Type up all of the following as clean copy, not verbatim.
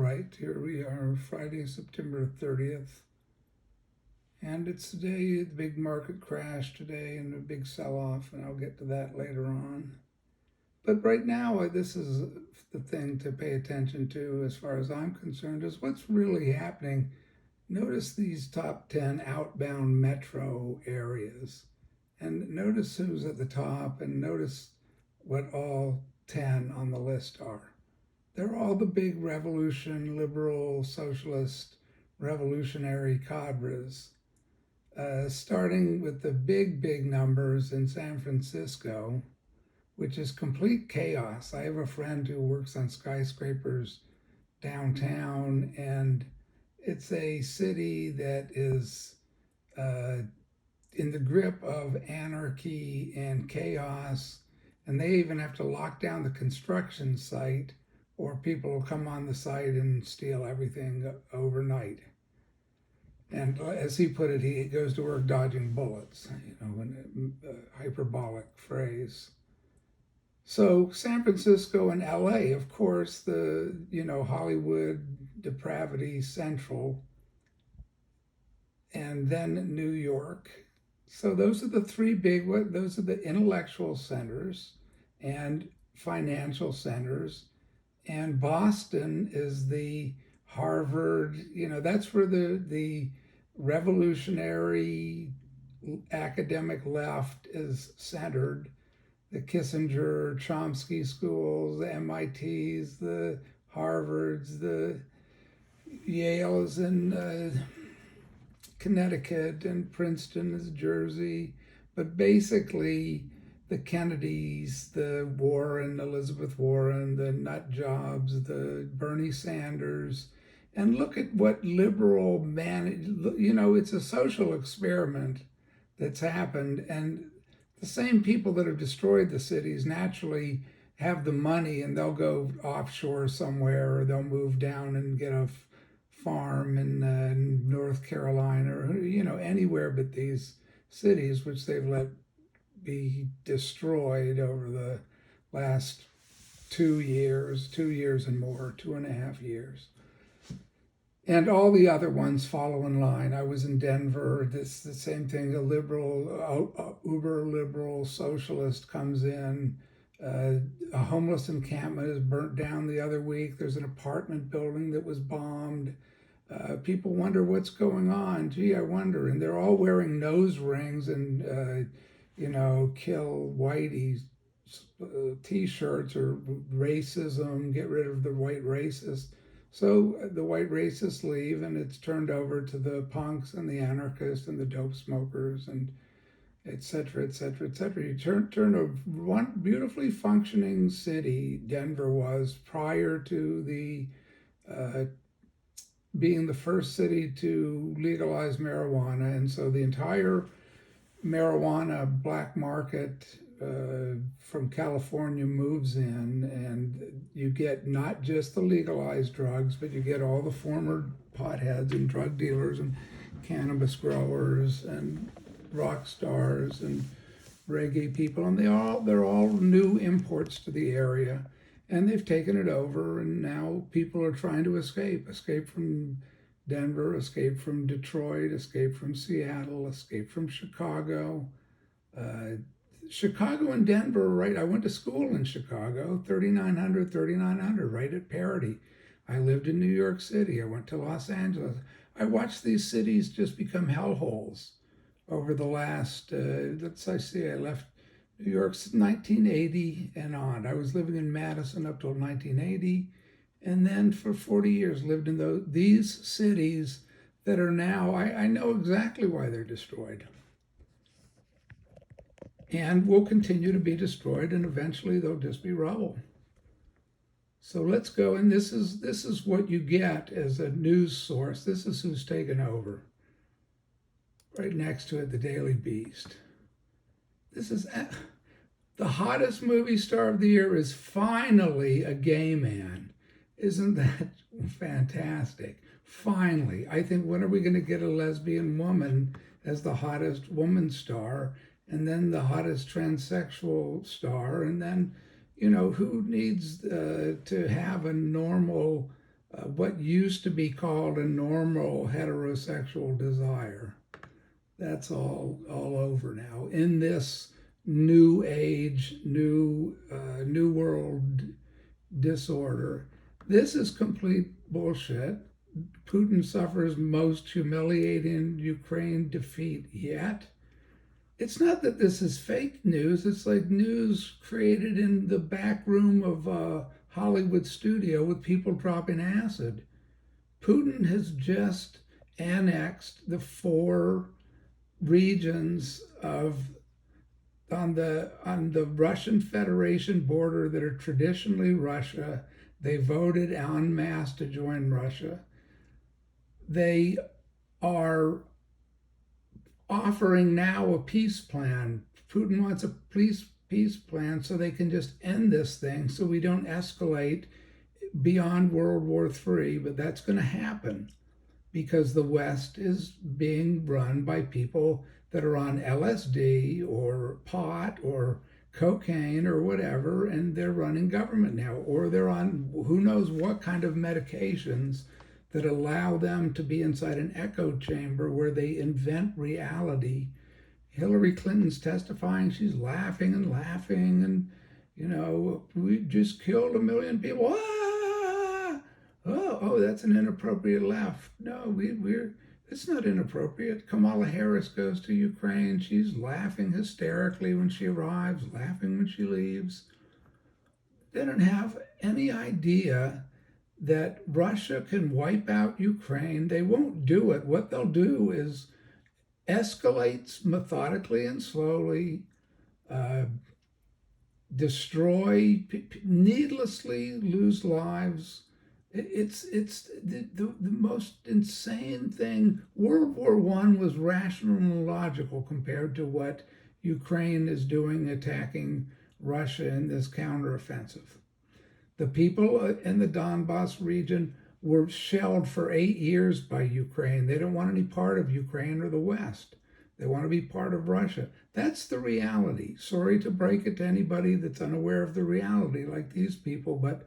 right, here we are, Friday, September 30th. And it's today, the big market crash today and a big sell-off, and I'll get to that later on. But right now, this is the thing to pay attention to as far as I'm concerned, is what's really happening. Notice these top 10 outbound metro areas, and notice who's at the top, and notice what all 10 on the list are. They're all the big revolution, liberal, socialist, revolutionary cadres, starting with the big numbers in San Francisco, which is complete chaos. I have a friend who works on skyscrapers downtown, and it's a city that is in the grip of anarchy and chaos, and they even have to lock down the construction site, or people will come on the site and steal everything overnight. And as he put it, he goes to work dodging bullets, a hyperbolic phrase. So San Francisco and LA, of course, the Hollywood depravity central, and then New York. So those are the three big, those are the intellectual centers and financial centers. And Boston is the Harvard, that's where the revolutionary academic left is centered. The Kissinger, Chomsky schools, the MITs, the Harvards, the Yales, and Connecticut, and Princeton is Jersey. But basically, the Kennedys, the Warren, Elizabeth Warren, the nut jobs, the Bernie Sanders, and look at what liberal it's a social experiment that's happened, and the same people that have destroyed the cities naturally have the money, and they'll go offshore somewhere, or they'll move down and get a farm in North Carolina, or anywhere but these cities, which they've let be destroyed over the last 2 years and more, 2.5 years. And all the other ones follow in line. I was in Denver, the same thing, a liberal, uber liberal socialist comes in. A homeless encampment is burnt down the other week. There's an apartment building that was bombed. People wonder what's going on. Gee, I wonder. And they're all wearing nose rings and kill whitey t-shirts, or racism, get rid of the white racists. So the white racists leave, and it's turned over to the punks and the anarchists and the dope smokers, and et cetera, et cetera, et cetera. You turn one beautifully functioning city, Denver was, prior to the being the first city to legalize marijuana, and so the entire marijuana black market from California moves in, and you get not just the legalized drugs, but you get all the former potheads and drug dealers and cannabis growers and rock stars and reggae people, and they're all new imports to the area, and they've taken it over, and now people are trying to escape from Denver, escape from Detroit, escape from Seattle, escape from Chicago. Chicago and Denver, right? I went to school in Chicago, 3900, right at parity. I lived in New York City. I went to Los Angeles. I watched these cities just become hellholes over the last, I left New York 1980 and on. I was living in Madison up till 1980. And then for 40 years lived in these cities that are now, I know exactly why they're destroyed. And will continue to be destroyed, and eventually they'll just be rubble. So let's go, and this is what you get as a news source. This is who's taken over. Right next to it, the Daily Beast. This is the hottest movie star of the year is finally a gay man. Isn't that fantastic? Finally. I think, when are we going to get a lesbian woman as the hottest woman star, and then the hottest transsexual star, and then, who needs to have a normal what used to be called a normal heterosexual desire. That's all over now. In this new age, new world disorder, this is complete bullshit. Putin suffers most humiliating Ukraine defeat yet. It's not that this is fake news. It's like news created in the back room of a Hollywood studio with people dropping acid. Putin has just annexed the 4 regions of on the Russian Federation border that are traditionally Russia. They voted en masse to join Russia. They are offering now a peace plan. Putin wants a peace plan so they can just end this thing so we don't escalate beyond World War III, but that's going to happen because the West is being run by people that are on LSD or pot or cocaine or whatever, and they're running government now, or they're on who knows what kind of medications that allow them to be inside an echo chamber where they invent reality. Hillary Clinton's testifying, she's laughing and laughing, and we just killed 1 million people. Ah! Oh, that's an inappropriate laugh. No, it's not inappropriate. Kamala Harris goes to Ukraine. She's laughing hysterically when she arrives, laughing when she leaves. They don't have any idea that Russia can wipe out Ukraine. They won't do it. What they'll do is escalate methodically and slowly, destroy, needlessly lose lives. It's the most insane thing. World War I was rational and logical compared to what Ukraine is doing, attacking Russia in this counteroffensive. The people in the Donbass region were shelled for 8 years by Ukraine. They don't want any part of Ukraine or the West. They want to be part of Russia. That's the reality. Sorry to break it to anybody that's unaware of the reality like these people, but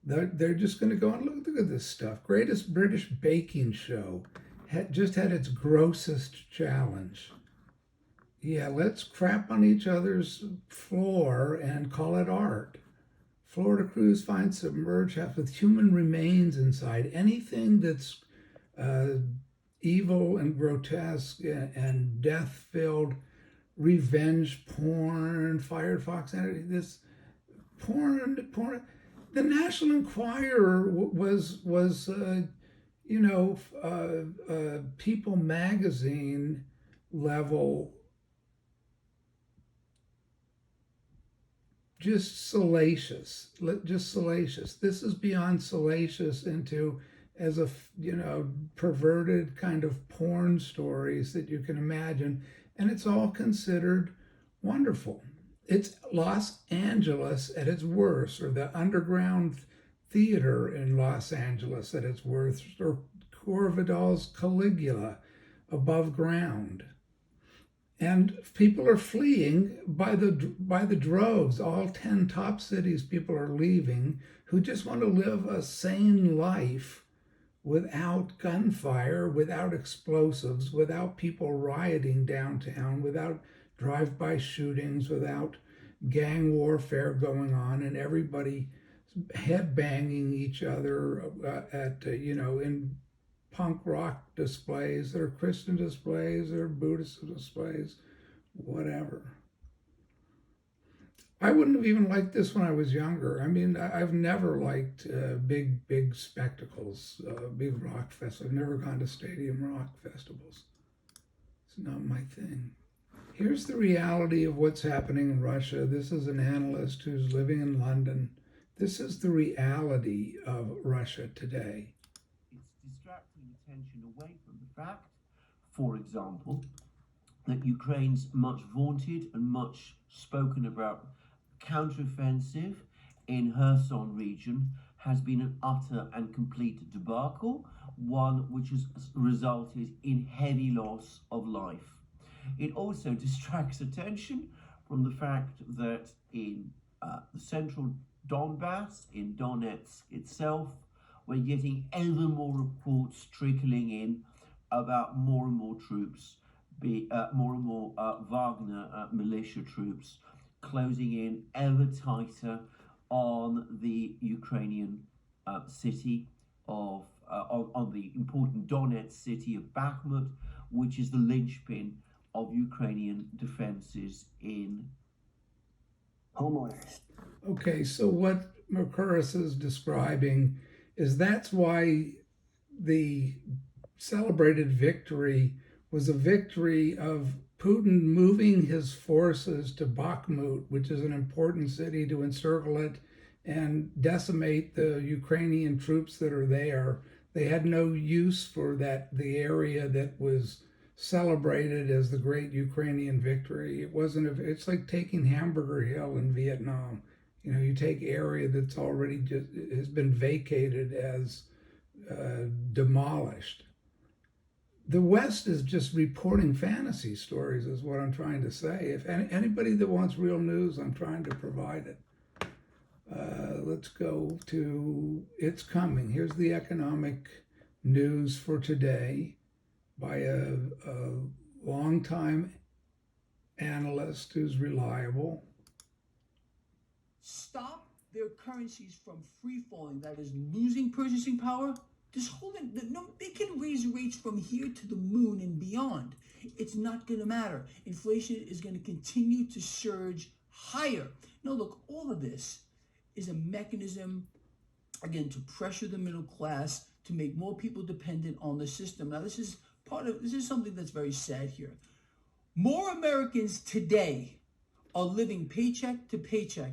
they're just going to go and look at this stuff. Greatest British Baking Show just had its grossest challenge. Yeah, let's crap on each other's floor and call it art. Florida cruise finds submerged house with human remains inside. Anything that's evil and grotesque and death-filled, revenge porn, Firefox, this porn. The National Enquirer was People magazine level, just salacious. This is beyond salacious into as a perverted kind of porn stories that you can imagine, and it's all considered wonderful. It's Los Angeles at its worst, or the underground theater in Los Angeles at its worst, or Corvidal's Caligula above ground. And people are fleeing by the droves. All 10 top cities, people are leaving who just want to live a sane life without gunfire, without explosives, without people rioting downtown, without drive-by shootings, without gang warfare going on, and everybody headbanging each other in punk rock displays, or Christian displays, or Buddhist displays, whatever. I wouldn't have even liked this when I was younger. I mean, I've never liked big spectacles, big rock festivals. I've never gone to stadium rock festivals. It's not my thing. Here's the reality of what's happening in Russia. This is an analyst who's living in London. This is the reality of Russia today. It's distracting attention away from the fact, for example, that Ukraine's much vaunted and much spoken about counteroffensive in Kherson region has been an utter and complete debacle, one which has resulted in heavy loss of life. It also distracts attention from the fact that in the central Donbass, in Donetsk itself, we're getting ever more reports trickling in about more and more troops, more and more Wagner militia troops closing in ever tighter on the Ukrainian city of, on the important Donetsk city of Bakhmut, which is the linchpin of Ukrainian defenses in homeowners. Okay, so what Mercouris is describing is that's why the celebrated victory was a victory of Putin moving his forces to Bakhmut, which is an important city, to encircle it and decimate the Ukrainian troops that are there. They had no use for the area that was celebrated as the great Ukrainian victory. It's like taking Hamburger Hill in Vietnam. You know, you take area that's already has been vacated as demolished. The West is just reporting fantasy stories, is what I'm trying to say. If anybody that wants real news, I'm trying to provide it. Let's go to It's Coming. Here's the economic news for today by a longtime analyst who's reliable. Stop their currencies from free falling, that is, losing purchasing power. They can raise rates from here to the moon and beyond. It's not going to matter. Inflation is going to continue to surge higher. Now, look, all of this is a mechanism, again, to pressure the middle class, to make more people dependent on the system. Now, this is something that's very sad here. More Americans today are living paycheck to paycheck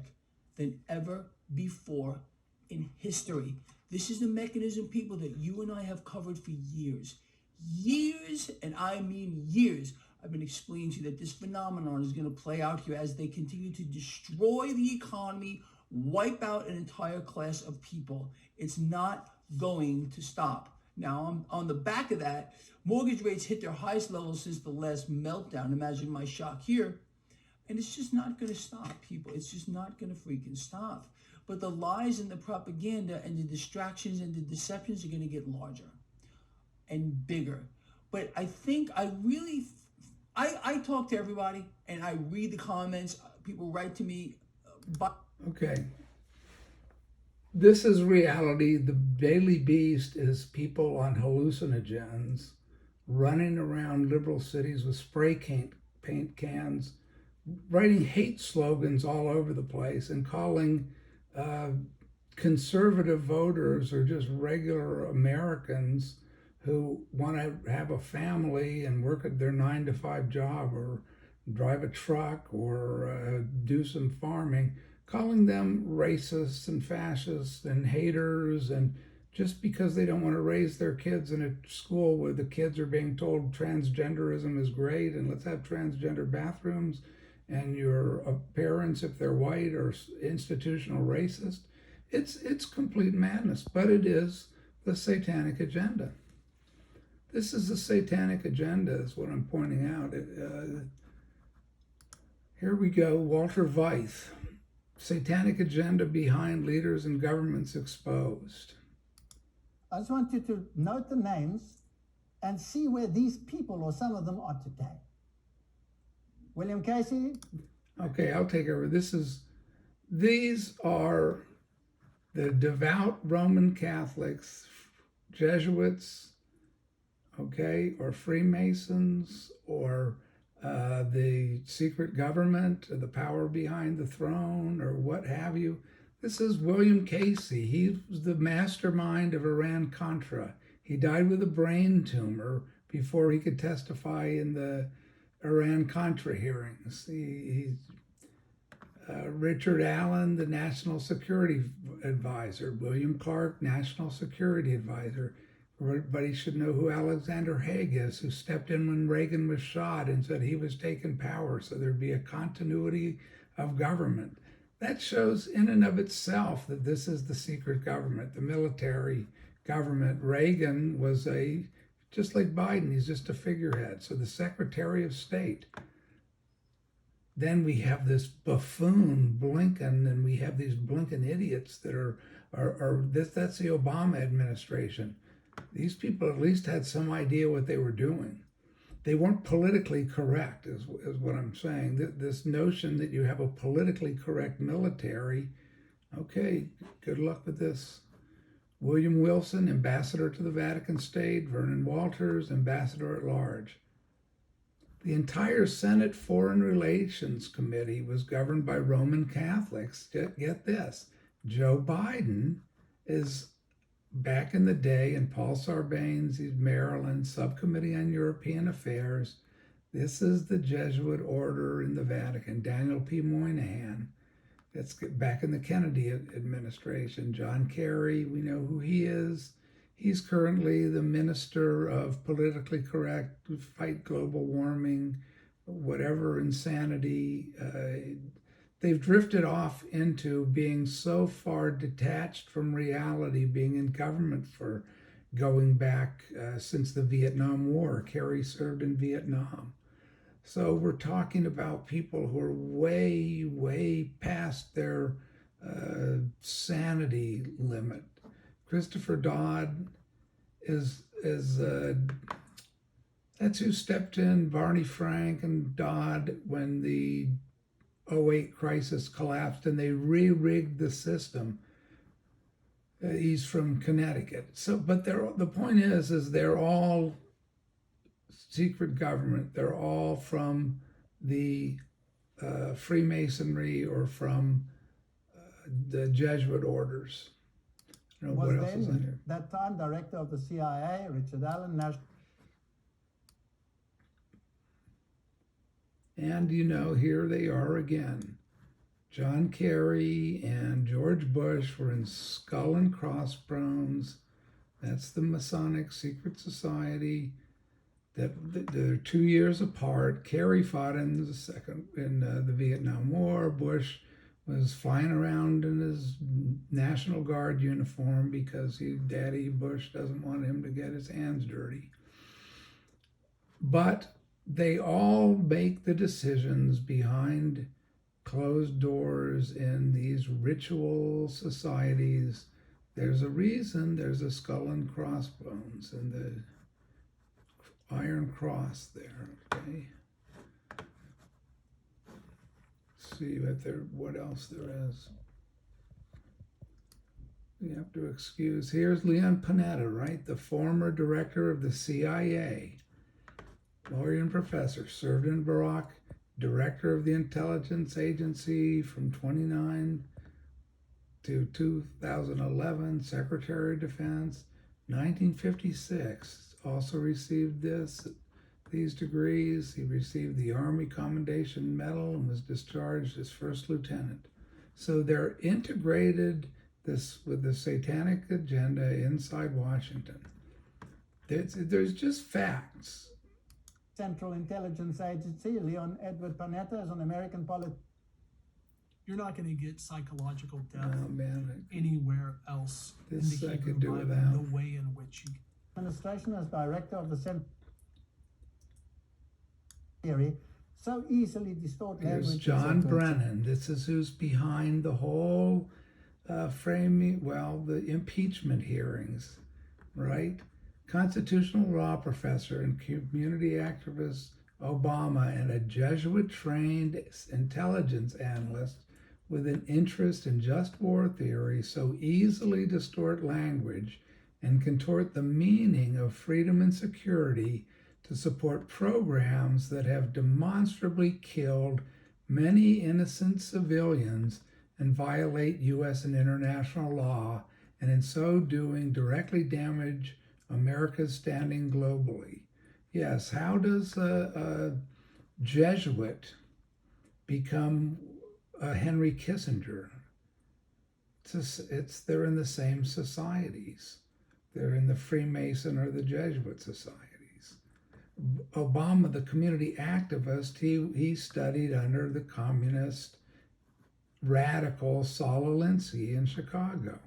than ever before in history. This is the mechanism, people, that you and I have covered for years. Years, and I mean years. I've been explaining to you that this phenomenon is going to play out here as they continue to destroy the economy, wipe out an entire class of people. It's not going to stop. Now, on the back of that, mortgage rates hit their highest level since the last meltdown. Imagine my shock here. And it's just not going to stop, people. It's just not going to freaking stop. But the lies and the propaganda and the distractions and the deceptions are going to get larger and bigger. But I think I talk to everybody and I read the comments. People write to me. Okay. This is reality. The daily beast is people on hallucinogens running around liberal cities with spray paint cans, writing hate slogans all over the place and calling conservative voters or just regular Americans who want to have a family and work at their 9-to-5 job or drive a truck or do some farming, calling them racists and fascists and haters, and just because they don't want to raise their kids in a school where the kids are being told transgenderism is great and let's have transgender bathrooms, and your parents, if they're white, are institutional racist. It's complete madness, but it is the Satanic Agenda. This is the Satanic Agenda, is what I'm pointing out. Here we go, Walter Weiss. Satanic Agenda behind leaders and governments exposed. I just want you to note the names and see where these people, or some of them, are today. William Casey? Okay, I'll take over. These are the devout Roman Catholics, Jesuits, okay, or Freemasons, or the secret government, or the power behind the throne, or what have you. This is William Casey. He was the mastermind of Iran-Contra. He died with a brain tumor before he could testify in the Iran-Contra hearings. Richard Allen, the National Security Advisor. William Clark, National Security Advisor. Everybody should know who Alexander Haig is, who stepped in when Reagan was shot and said he was taking power, so there'd be a continuity of government. That shows in and of itself that this is the secret government, the military government. Reagan was just like Biden, he's just a figurehead. So the Secretary of State. Then we have this buffoon Blinken, and we have these Blinken idiots that are or that's the Obama administration. These people at least had some idea what they were doing. They weren't politically correct, is what I'm saying. This notion that you have a politically correct military, okay, good luck with this. William Wilson, ambassador to the Vatican State. Vernon Walters, ambassador at large. The entire Senate Foreign Relations Committee was governed by Roman Catholics. Get this, Joe Biden is back in the day, and Paul Sarbanes, he's Maryland, Subcommittee on European Affairs. This is the Jesuit order in the Vatican. Daniel P. Moynihan. It's back in the Kennedy administration. John Kerry, we know who he is. He's currently the Minister of Politically Correct, to fight global warming, whatever insanity. They've drifted off into being so far detached from reality, being in government for going back since the Vietnam War. Kerry served in Vietnam. So we're talking about people who are way, way past their sanity limit. Christopher Dodd is that's who stepped in, Barney Frank and Dodd, when the 08 crisis collapsed and they re-rigged the system. He's from Connecticut. So, but the point is they're all secret government. They're all from the Freemasonry or from the Jesuit orders. You know, Was what else is in here? that time director of the CIA, Richard Allen, And you know, here they are again. John Kerry and George Bush were in skull and crossbones. That's the Masonic Secret Society. They're 2 years apart. Kerry fought in the Vietnam War. Bush was flying around in his National Guard uniform because Daddy Bush doesn't want him to get his hands dirty. But they all make the decisions behind closed doors in these ritual societies. There's a reason there's a skull and crossbones and the Iron Cross there, okay? Let's see what else there is. We have to excuse. Here's Leon Panetta, right? The former director of the CIA. Lawyer and professor, served in Barack, director of the intelligence agency from 29 to 2011, secretary of defense, 1956. Also received these degrees. He received the Army Commendation Medal and was discharged as first lieutenant. So they're integrated this with the Satanic Agenda inside Washington. There's just facts. Central Intelligence Agency, Leon Edward Panetta, is an American politician. You're not going to get psychological depth Oh man, anywhere else in this the I Hebrew could do Bible, without. the way in which you Administration as director of the Central Theory, so easily distort language. Here's John etc. Brennan. This is who's behind the whole the impeachment hearings, right? Constitutional law professor and community activist Obama and a Jesuit-trained intelligence analyst with an interest in just war theory so easily distort language and contort the meaning of freedom and security to support programs that have demonstrably killed many innocent civilians and violate U.S. and international law, and in so doing directly damage America's standing globally. Yes, how does a Jesuit become a Henry Kissinger? They're in the same societies. They're in the Freemason or the Jesuit societies. Obama, the community activist, he studied under the communist radical Saul Alinsky in Chicago.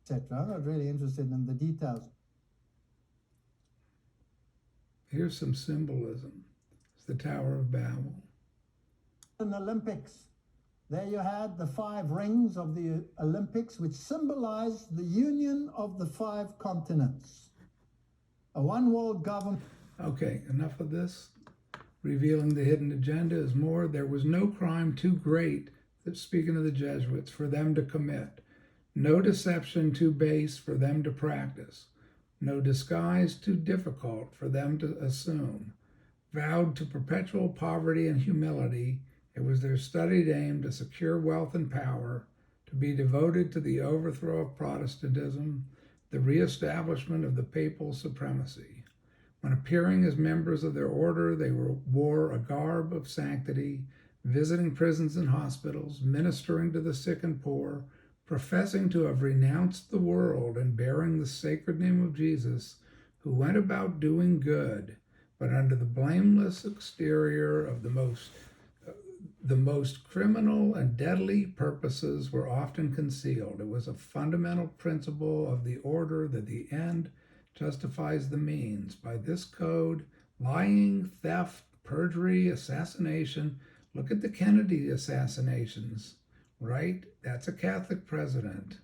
etc. I'm not really interested in the details. Here's some symbolism. It's the Tower of Babel. In the Olympics, There you had the 5 rings of the Olympics, which symbolized the union of the 5 continents. A one world government. Okay, enough of this. Revealing the hidden agenda is more. There was no crime too great, speaking of the Jesuits, for them to commit. No deception too base for them to practice. No disguise too difficult for them to assume. Vowed to perpetual poverty and humility, it was their studied aim to secure wealth and power, to be devoted to the overthrow of Protestantism, the reestablishment of the papal supremacy. When appearing as members of their order, they wore a garb of sanctity, visiting prisons and hospitals, ministering to the sick and poor, professing to have renounced the world and bearing the sacred name of Jesus, who went about doing good, but under the blameless exterior of the most criminal and deadly purposes were often concealed. It was a fundamental principle of the order that the end justifies the means. By this code, lying, theft, perjury, assassination, look at the Kennedy assassinations, right? That's a Catholic president.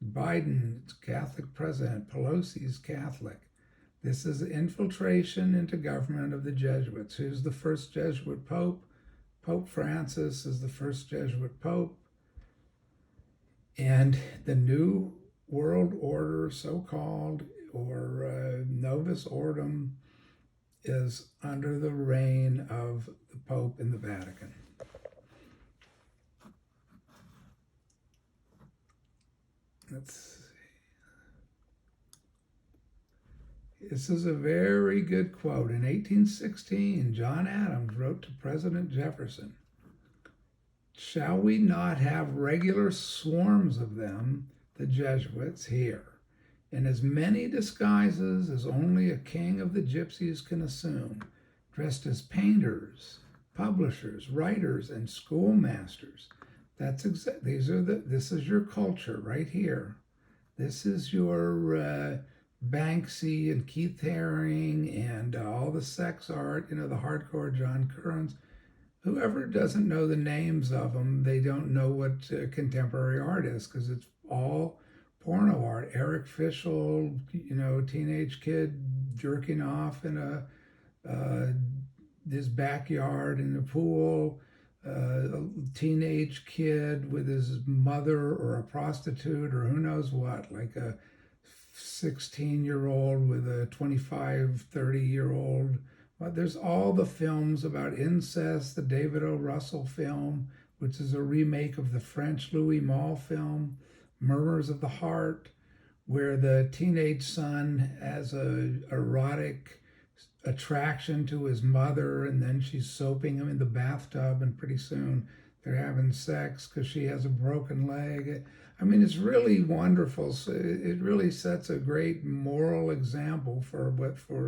Biden's Catholic president. Pelosi's Catholic. This is infiltration into government of the Jesuits. Who's the first Jesuit pope? Pope Francis is the first Jesuit pope. And the New World Order, so-called, or Novus Ordo, is under the reign of the Pope in the Vatican. Let's see. This is a very good quote. In 1816, John Adams wrote to President Jefferson, "Shall we not have regular swarms of them, the Jesuits, here, in as many disguises as only a king of the gypsies can assume, dressed as painters, publishers, writers, and schoolmasters?" This is your culture right here. This is your Banksy and Keith Haring and all the sex art, the hardcore John Currens. Whoever doesn't know the names of them, they don't know what contemporary art is, because it's all porno art. Eric Fischel, teenage kid jerking off in his backyard in the pool. A teenage kid with his mother or a prostitute or who knows what, like a 16-year-old with a 25, 30-year-old. But there's all the films about incest, the David O. Russell film, which is a remake of the French Louis Malle film, Murmurs of the Heart, where the teenage son has a erotic attraction to his mother, and then she's soaping him in the bathtub, and pretty soon they're having sex because she has a broken leg. I mean, it's really wonderful. So it really sets a great moral example for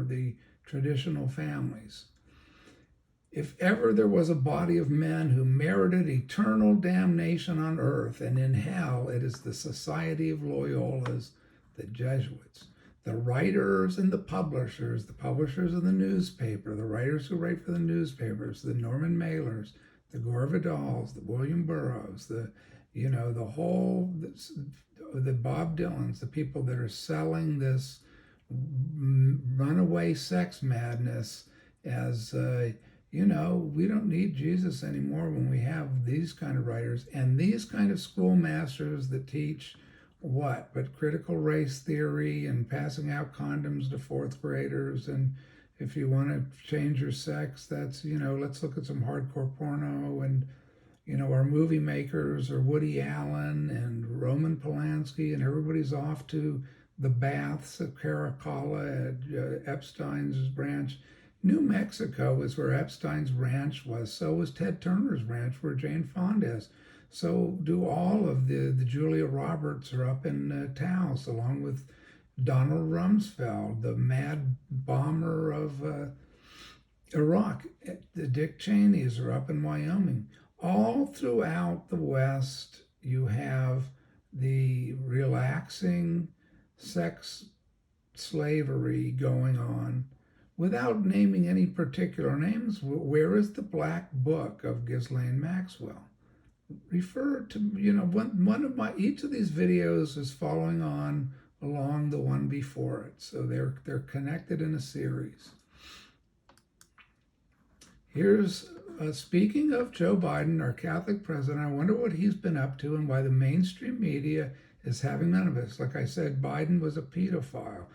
the traditional families. If ever there was a body of men who merited eternal damnation on earth and in hell, it is the Society of Loyolas, the Jesuits. The writers and the publishers of the newspaper, the writers who write for the newspapers, the Norman Mailers, the Gore Vidals, the William Burroughs, the Bob Dylans, the people that are selling this runaway sex madness as, we don't need Jesus anymore when we have these kind of writers and these kind of schoolmasters that teach what but critical race theory and passing out condoms to 4th graders. And if you want to change your sex, that's, let's look at some hardcore porno. And our movie makers are Woody Allen and Roman Polanski, and everybody's off to the baths at Caracalla at Epstein's ranch. New Mexico is where Epstein's ranch was. So was Ted Turner's ranch, where Jane Fonda is. So do all of the Julia Roberts are up in Taos, along with Donald Rumsfeld, the mad bomber of Iraq. The Dick Cheneys are up in Wyoming. All throughout the West, you have the relaxing sex slavery going on without naming any particular names. Where is the Black Book of Ghislaine Maxwell? refer to, one of my, each of these videos is following on along the one before it. So they're connected in a series. Here's, speaking of Joe Biden, our Catholic president, I wonder what he's been up to and why the mainstream media is having none of it. Like I said, Biden was a pedophile,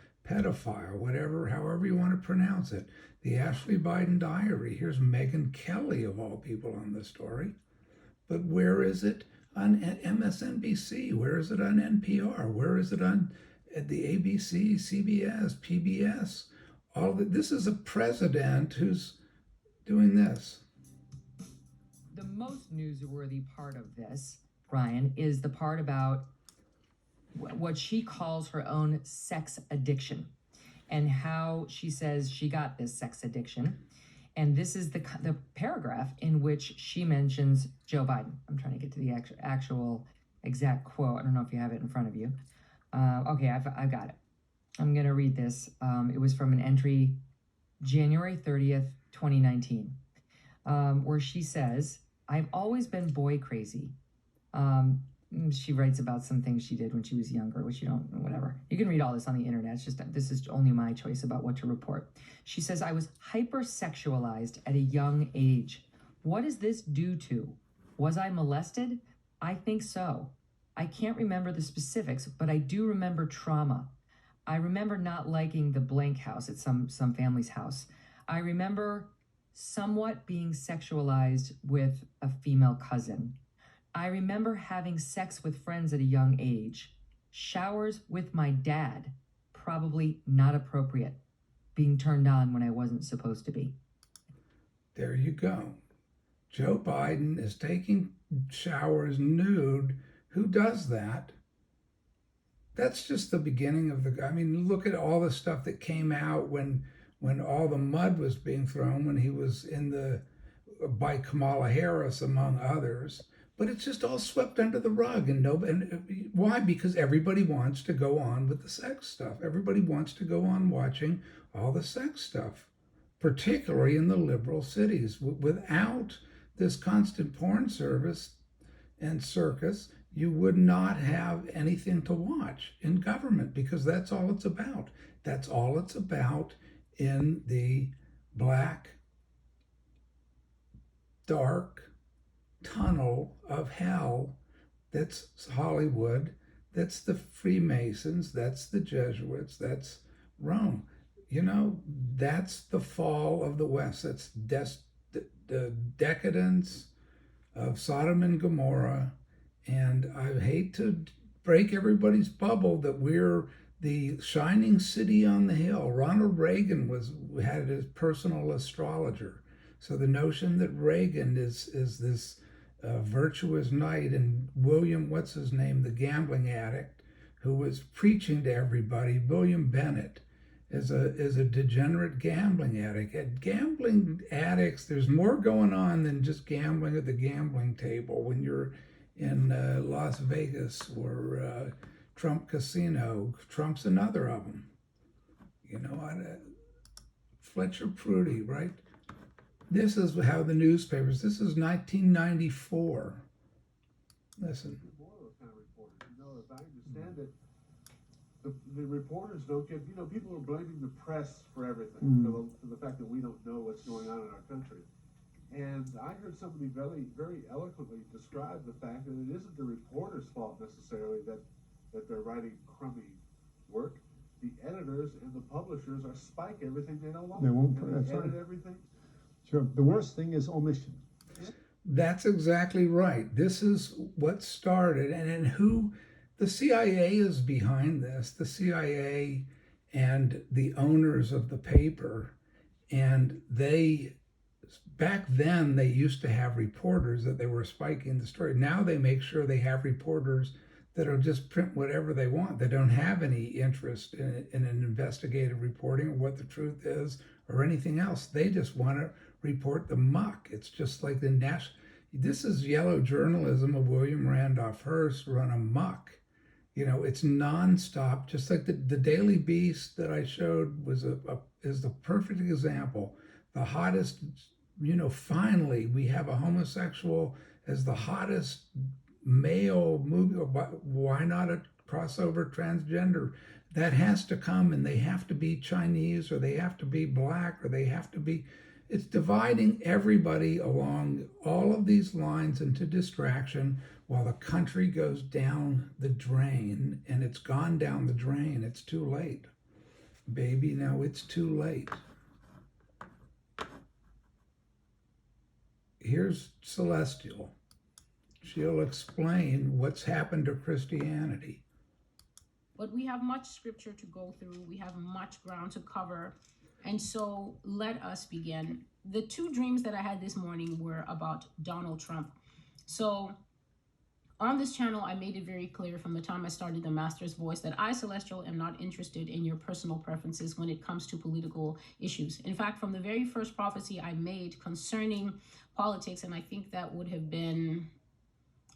whatever, however you want to pronounce it. The Ashley Biden diary. Here's Megyn Kelly, of all people, on the story. But where is it on MSNBC? Where is it on NPR? Where is it on the ABC, CBS, PBS? This is a president who's doing this. The most newsworthy part of this, Brian, is the part about what she calls her own sex addiction and how she says she got this sex addiction. And this is the paragraph in which she mentions Joe Biden. I'm trying to get to the actual exact quote. I don't know if you have it in front of you. Okay, I've got it. I'm going to read this. It was from an entry January 30th, 2019, where she says, "I've always been boy crazy." She writes about some things she did when she was younger, which you don't, whatever. You can read all this on the internet. It's just, this is only my choice about what to report. She says, "I was hypersexualized at a young age. What is this due to? Was I molested? I think so. I can't remember the specifics, but I do remember trauma. I remember not liking the blank house at some family's house. I remember somewhat being sexualized with a female cousin. I remember having sex with friends at a young age. Showers with my dad, probably not appropriate. Being turned on when I wasn't supposed to be." There you go. Joe Biden is taking showers nude. Who does that? That's just the beginning of I mean, look at all the stuff that came out when all the mud was being thrown when he was by Kamala Harris, among others. But it's just all swept under the rug, and why? Because everybody wants to go on with the sex stuff. Everybody wants to go on watching all the sex stuff, particularly in the liberal cities. Without this constant porn service and circus, you would not have anything to watch in government, because that's all it's about. That's all it's about in the black, dark tunnel of hell that's Hollywood, that's the Freemasons, that's the Jesuits, that's Rome. That's the fall of the West. That's the decadence of Sodom and Gomorrah. And I hate to break everybody's bubble that we're the shining city on the hill. Ronald Reagan had his personal astrologer. So the notion that Reagan is this virtuous knight, and William, what's his name, the gambling addict, who was preaching to everybody, William Bennett, is a degenerate gambling addict. At gambling addicts, there's more going on than just gambling at the gambling table. When you're in Las Vegas or Trump Casino, Trump's another of them. Fletcher Prudy, right? This is how the newspapers, this is 1994. Listen. More of those kind of reporters. As I understand it, the reporters don't get, people are blaming the press for everything, for the fact that we don't know what's going on in our country. And I heard somebody very, very eloquently describe the fact that it isn't the reporter's fault necessarily that they're writing crummy work. The editors and the publishers are spike everything they don't want. They won't, and that's edit right. everything. Sure. The worst thing is omission. That's exactly right. This is what started, and who the CIA is behind this. The CIA and the owners of the paper, and back then they used to have reporters that they were spiking the story. Now they make sure they have reporters that'll just print whatever they want. They don't have any interest in an investigative reporting or what the truth is or anything else. They just want to report the muck. It's just like this is yellow journalism of William Randolph Hearst run amok. It's nonstop, just like the Daily Beast that I showed is the perfect example. The hottest, finally we have a homosexual as the hottest male movie. Why not a crossover transgender? That has to come, and they have to be Chinese, or they have to be black, or they have to be. It's dividing everybody along all of these lines into distraction while the country goes down the drain, and it's gone down the drain. It's too late, baby. Now it's too late. Here's Celestial. She'll explain what's happened to Christianity. But we have much scripture to go through. We have much ground to cover. And so let us begin. The two dreams that I had this morning were about Donald Trump. So on this channel, I made it very clear from the time I started the Master's Voice that I, Celestial, am not interested in your personal preferences when it comes to political issues. In fact, from the very first prophecy I made concerning politics, and I think that would have been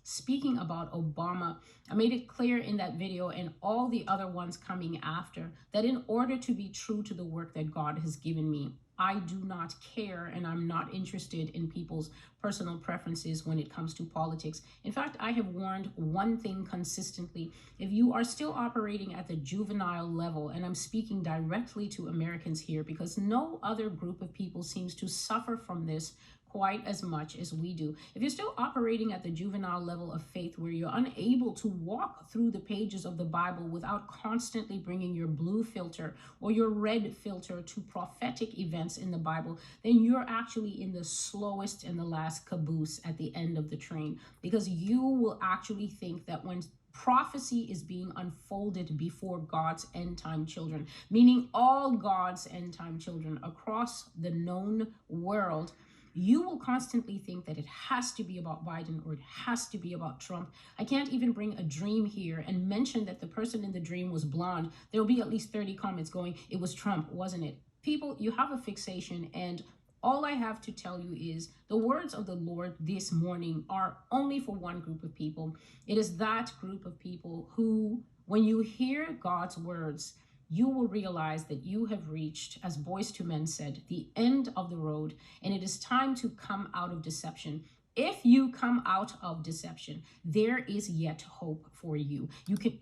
speaking about Obama, I made it clear in that video and all the other ones coming after that in order to be true to the work that God has given me, I do not care and I'm not interested in people's personal preferences when it comes to politics. In fact, I have warned one thing consistently. If you are still operating at the juvenile level, and I'm speaking directly to Americans here because no other group of people seems to suffer from this quite as much as we do. If you're still operating at the juvenile level of faith where you're unable to walk through the pages of the Bible without constantly bringing your blue filter or your red filter to prophetic events in the Bible, then you're actually in the slowest and the last caboose at the end of the train, because you will actually think that when prophecy is being unfolded before God's end time children, meaning all God's end time children across the known world, you will constantly think that it has to be about Biden or it has to be about Trump. I can't even bring a dream here and mention that the person in the dream was blonde. There'll be at least 30 comments going, it was Trump, wasn't it? People, you have a fixation, and all I have to tell you is the words of the Lord this morning are only for one group of people. It is that group of people who, when you hear God's words, you will realize that you have reached, as Boys to Men said, the end of the road, and it is time to come out of deception. If you come out of deception, there is yet hope for you. You can.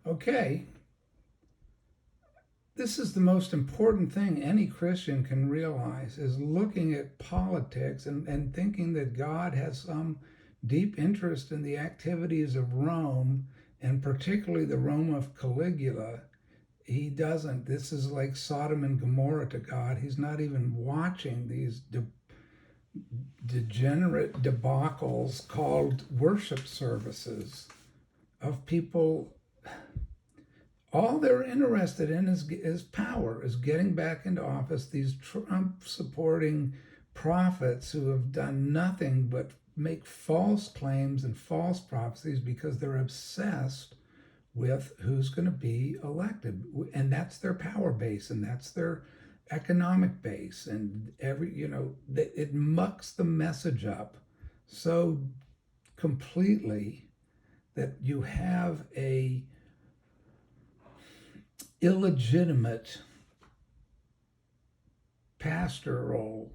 Okay. This is the most important thing any Christian can realize, is looking at politics and thinking that God has some deep interest in the activities of Rome, and particularly the Rome of Caligula. He doesn't. This is like Sodom and Gomorrah to God. He's not even watching these degenerate debacles called worship services of people. All they're interested in is power, is getting back into office. These Trump-supporting prophets who have done nothing but make false claims and false prophecies because they're obsessed with who's going to be elected, and that's their power base, and that's their economic base, and it mucks the message up so completely that you have a illegitimate pastoral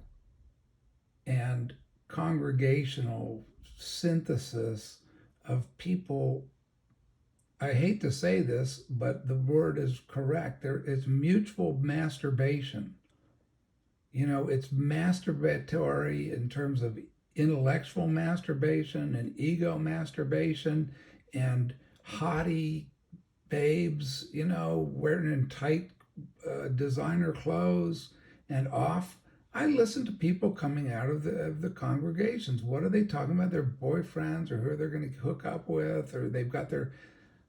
and congregational synthesis of people. I hate to say this, but the word is correct. There is mutual masturbation. It's masturbatory in terms of intellectual masturbation and ego masturbation and haughty babes, wearing in tight designer clothes and off. I listen to people coming out of the congregations. What are they talking about? Their boyfriends, or who they're going to hook up with, or they've got their.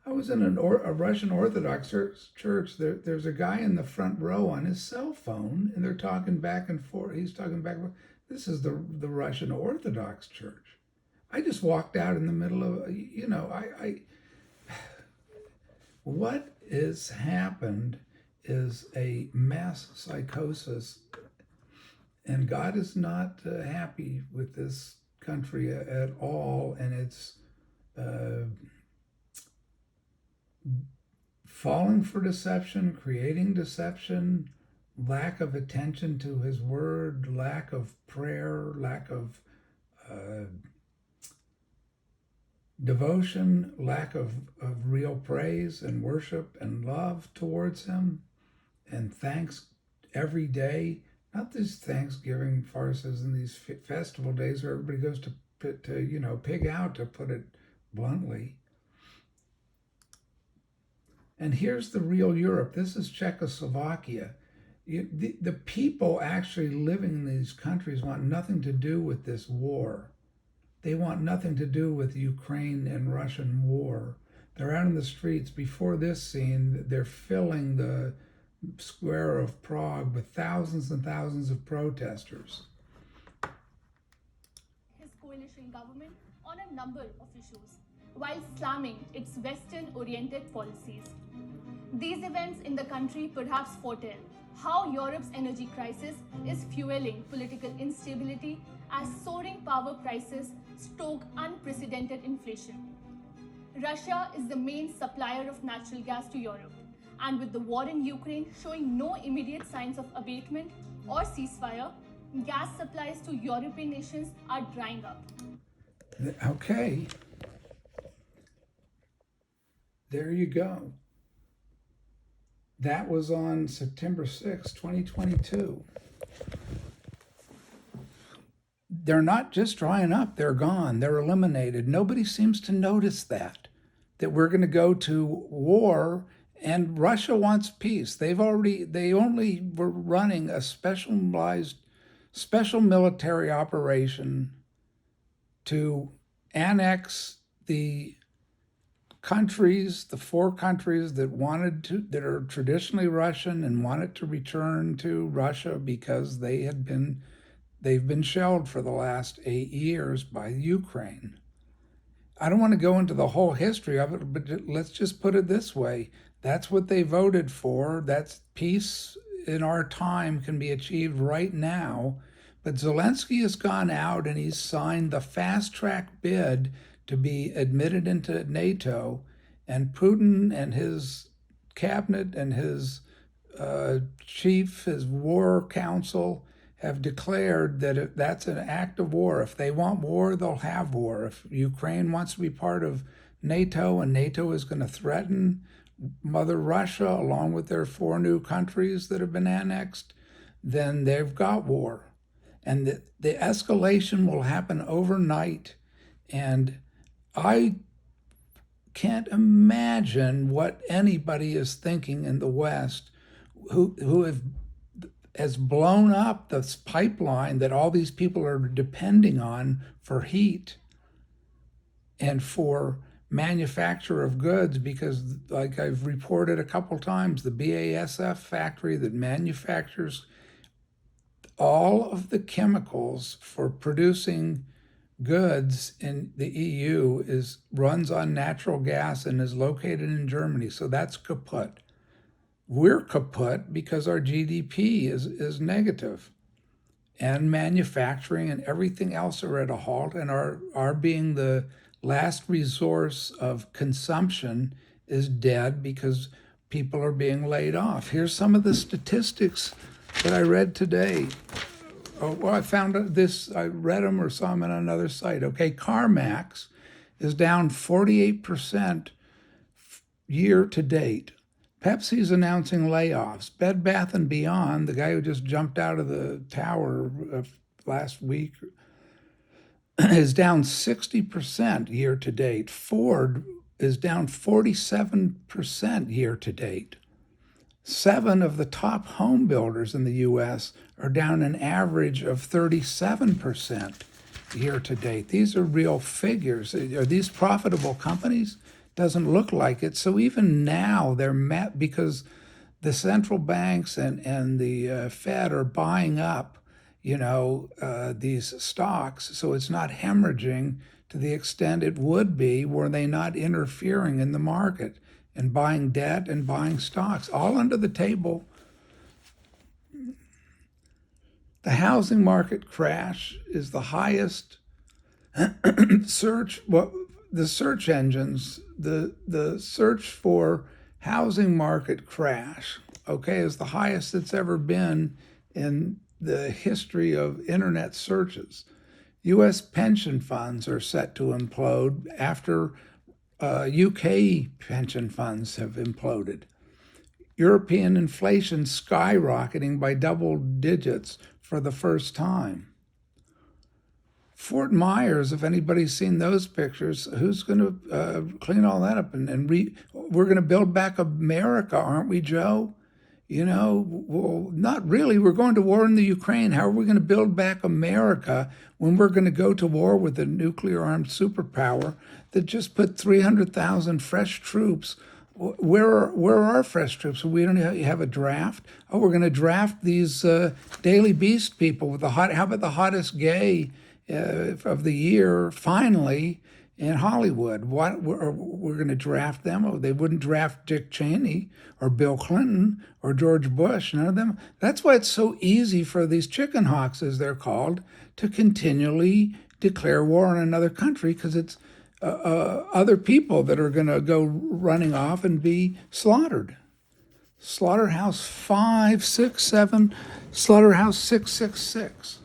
I was in a Russian Orthodox church. There's a guy in the front row on his cell phone, and they're talking back and forth. He's talking back and forth. This is the Russian Orthodox church. I just walked out in the middle of, what has happened is a mass psychosis, and God is not happy with this country at all, and it's falling for deception, creating deception, lack of attention to his word, lack of prayer, lack of devotion, lack of real praise and worship and love towards him, and thanks every day. Not these Thanksgiving farces and these festival days where everybody goes to pig out, to put it bluntly. And here's the real Europe. This is Czechoslovakia. The people actually living in these countries want nothing to do with this war. They want nothing to do with Ukraine and Russian war. They're out in the streets. Before this scene, they're filling the square of Prague with thousands and thousands of protesters. His coalition government on a number of issues, while slamming its Western-oriented policies. These events in the country perhaps foretell how Europe's energy crisis is fueling political instability as soaring power prices stoke unprecedented inflation. Russia is the main supplier of natural gas to Europe, and with the war in Ukraine showing no immediate signs of abatement or ceasefire, gas supplies to European nations are drying up. Okay. There you go. That was on September 6, 2022. They're not just drying up, they're gone, they're eliminated. Nobody seems to notice that we're going to go to war, and Russia wants peace. They only were running a special military operation to annex the countries, the 4 countries that are traditionally Russian and wanted to return to Russia because they've been shelled for the last 8 years by Ukraine. I don't want to go into the whole history of it, but let's just put it this way. That's what they voted for. That's peace in our time can be achieved right now. But Zelensky has gone out and he's signed the fast-track bid to be admitted into NATO, and Putin and his cabinet and his chief, his war council, have declared that that's an act of war. If they want war, they'll have war. If Ukraine wants to be part of NATO and NATO is going to threaten Mother Russia along with their 4 new countries that have been annexed, then they've got war. And the escalation will happen overnight. And I can't imagine what anybody is thinking in the West who has blown up this pipeline that all these people are depending on for heat and for manufacture of goods, because like I've reported a couple times, the BASF factory that manufactures all of the chemicals for producing goods in the EU runs on natural gas and is located in Germany. So that's kaput. We're kaput because our GDP is negative, and manufacturing and everything else are at a halt, and our being the last resource of consumption is dead because people are being laid off. Here's some of the statistics that I read today. I found this, I read them or saw them on another site. Okay, CarMax is down 48% year to date. Pepsi's announcing layoffs. Bed Bath & Beyond, the guy who just jumped out of the tower last week, is down 60% year to date. Ford is down 47% year to date. 7 of the top home builders in the U.S. are down an average of 37% year to date. These are real figures. Are these profitable companies? Doesn't look like it. So even now they're met because the central banks and the Fed are buying up, these stocks. So it's not hemorrhaging to the extent it would be were they not interfering in the market and buying debt and buying stocks, all under the table. The housing market crash is the highest the search engines, the search for housing market crash, is the highest it's ever been in the history of internet searches. U.S. pension funds are set to implode after UK pension funds have imploded. European inflation skyrocketing by double digits for the first time. Fort Myers, if anybody's seen those pictures, who's going to clean all that up? We're going to build back America, aren't we, Joe? You know, well, not really. We're going to war in the Ukraine. How are we going to build back America when we're going to go to war with a nuclear-armed superpower that just put 300,000 fresh troops? Where are our fresh troops? We don't have a draft. Oh, we're going to draft these Daily Beast people with how about the hottest gay of the year, finally, in Hollywood? What we're going to draft them? Oh, they wouldn't draft Dick Cheney or Bill Clinton or George Bush. None of them. That's why it's so easy for these chicken hawks, as they're called, to continually declare war on another country, because it's other people that are going to go running off and be slaughtered. Slaughterhouse 567, Slaughterhouse 666.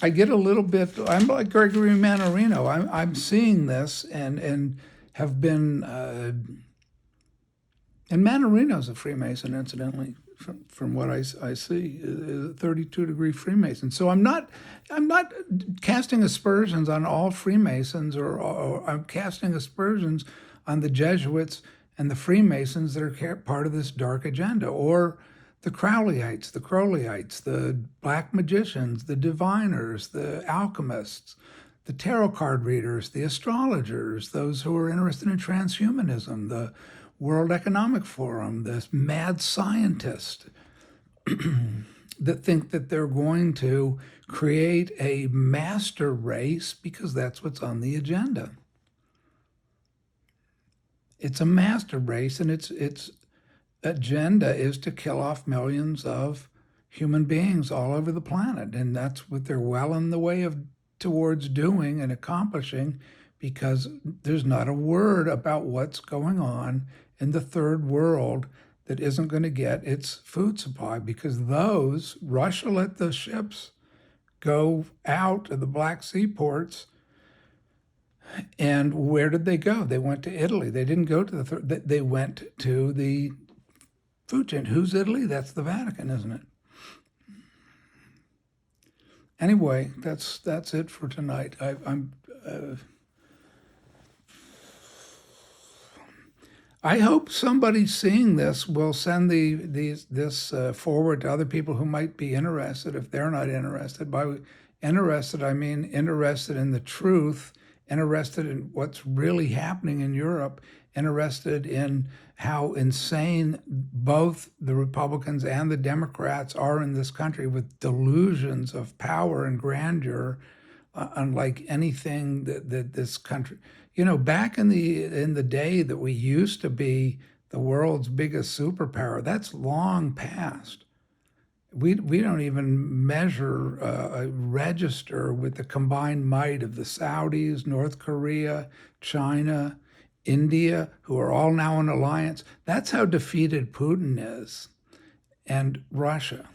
I get a little bit, I'm like Gregory Mannarino. I'm seeing this and have been, and Mannarino's a Freemason, incidentally, from what I see, a 32-degree Freemason. So I'm not casting aspersions on all Freemasons, or I'm casting aspersions on the Jesuits and the Freemasons that are part of this dark agenda, or the Crowleyites, the black magicians, the diviners, the alchemists, the tarot card readers, the astrologers, those who are interested in transhumanism, the World Economic Forum, this mad scientist that think that they're going to create a master race because that's what's on the agenda. It's a master race, and its agenda is to kill off millions of human beings all over the planet, and that's what they're well in the way of towards doing and accomplishing, because there's not a word about what's going on in the third world that isn't going to get its food supply, because Russia let the ships go out of the Black Sea ports. And where did they go? They went to Italy. They didn't go to they went to the food chain. Who's Italy? That's the Vatican, isn't it? Anyway, that's it for tonight. I hope somebody seeing this will send this forward to other people who might be interested, if they're not interested. By interested, I mean interested in the truth, interested in what's really happening in Europe, interested in how insane both the Republicans and the Democrats are in this country, with delusions of power and grandeur, unlike anything that this country. You know, back in the day that we used to be the world's biggest superpower, that's long past. We don't even register with the combined might of the Saudis, North Korea, China, India, who are all now in alliance. That's how defeated Putin is, and Russia.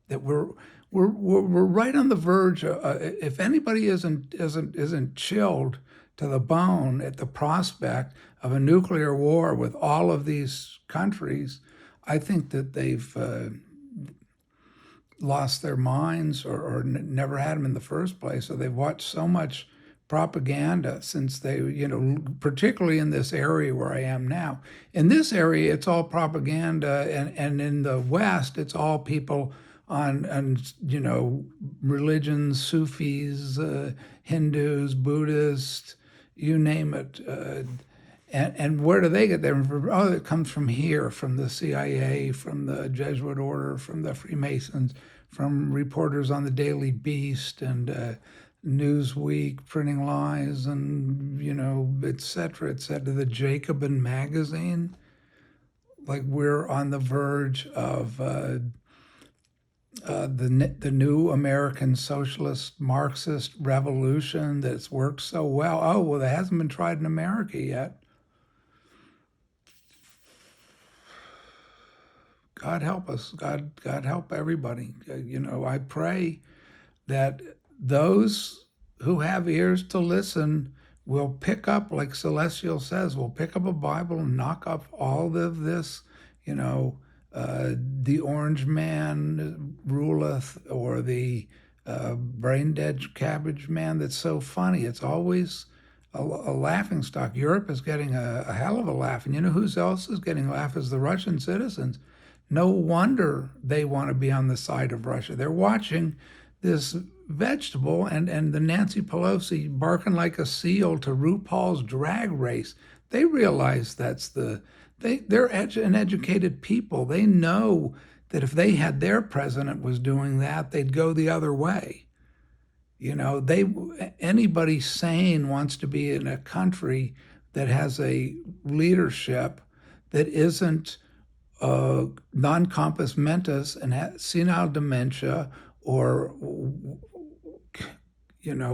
That we're right on the verge. If anybody isn't chilled to the bone at the prospect of a nuclear war with all of these countries, I think that they've lost their minds, or never had them in the first place. So they've watched so much propaganda since they, particularly in this area where I am now. In this area, it's all propaganda, and in the West, it's all people on religions, Sufis, Hindus, Buddhists, you name it. And where do they get their information? Oh, it comes from here, from the CIA, from the Jesuit order, from the Freemasons, from reporters on the Daily Beast and Newsweek printing lies, and et cetera, the Jacobin magazine. Like, we're on the verge of the new American socialist Marxist revolution that's worked so well. Oh, well, that hasn't been tried in America yet. God help us. God help everybody. I pray that those who have ears to listen will pick up, like Celestial says, will pick up a Bible and knock up all of this, the orange man ruleth, or the brain dead cabbage man that's so funny. It's always a laughing stock. Europe is getting a hell of a laugh. And you know who else is getting a laugh is the Russian citizens. No wonder they want to be on the side of Russia. They're watching this vegetable and the Nancy Pelosi barking like a seal to RuPaul's Drag Race. They realize they're an educated people. They know that if they had their president was doing that, they'd go the other way. Anybody sane wants to be in a country that has a leadership that isn't non-compos mentis and senile dementia, or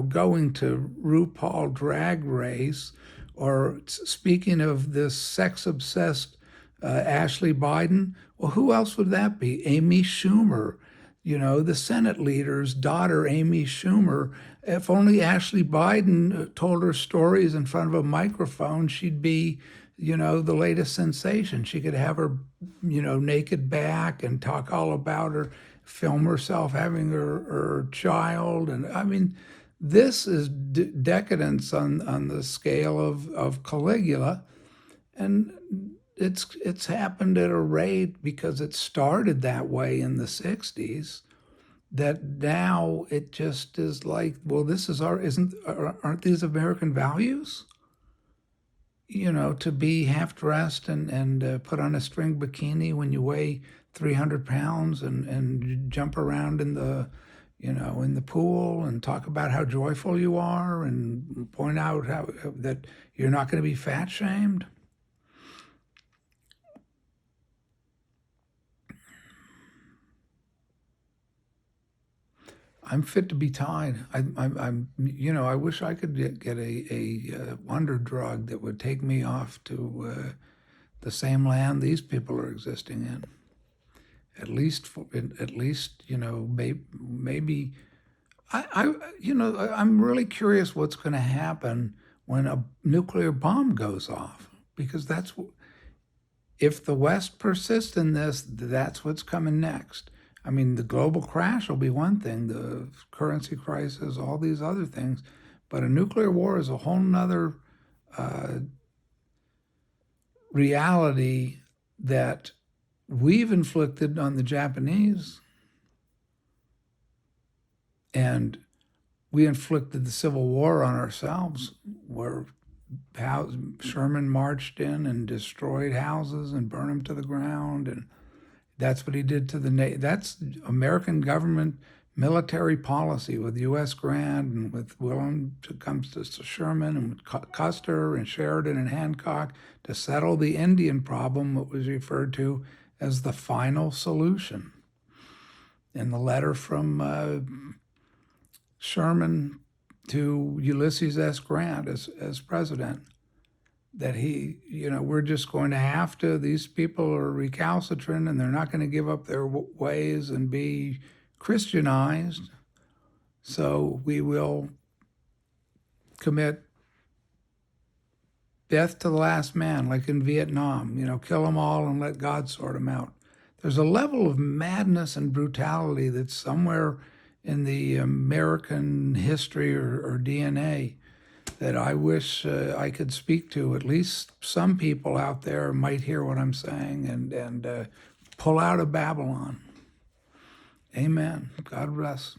going to RuPaul Drag Race, or speaking of this sex-obsessed Ashley Biden. Well, who else would that be? Amy Schumer, the Senate leader's daughter, Amy Schumer. If only Ashley Biden told her stories in front of a microphone, she'd be, the latest sensation. She could have her, naked back and talk all about her, film herself having her child. And I mean, this is decadence on the scale of Caligula. And it's happened at a rate because it started that way in the 60s, that now it just is like, well, this is aren't these American values? To be half dressed and put on a string bikini when you weigh 300 pounds and jump around in the pool and talk about how joyful you are and point out how that you're not going to be fat shamed. I'm fit to be tied. I'm I wish I could get a wonder drug that would take me off to the same land these people are existing in. At least, maybe. I'm really curious what's going to happen when a nuclear bomb goes off, because if the West persists in this, that's what's coming next. I mean, the global crash will be one thing, the currency crisis, all these other things, but a nuclear war is a whole nother reality that we've inflicted on the Japanese, and we inflicted the Civil War on ourselves, where Sherman marched in and destroyed houses and burned them to the ground, and that's what he did to that's American government military policy with U.S. Grant and with Willem comes to Sherman and with Custer and Sheridan and Hancock to settle the Indian problem, what was referred to as the final solution. In the letter from Sherman to Ulysses S. Grant as president, that we're just going to have to, these people are recalcitrant and they're not going to give up their ways and be Christianized. So we will commit death to the last man, like in Vietnam, kill them all and let God sort them out. There's a level of madness and brutality that's somewhere in the American history or DNA that I wish I could speak to. At least some people out there might hear what I'm saying and pull out of Babylon. Amen. God bless.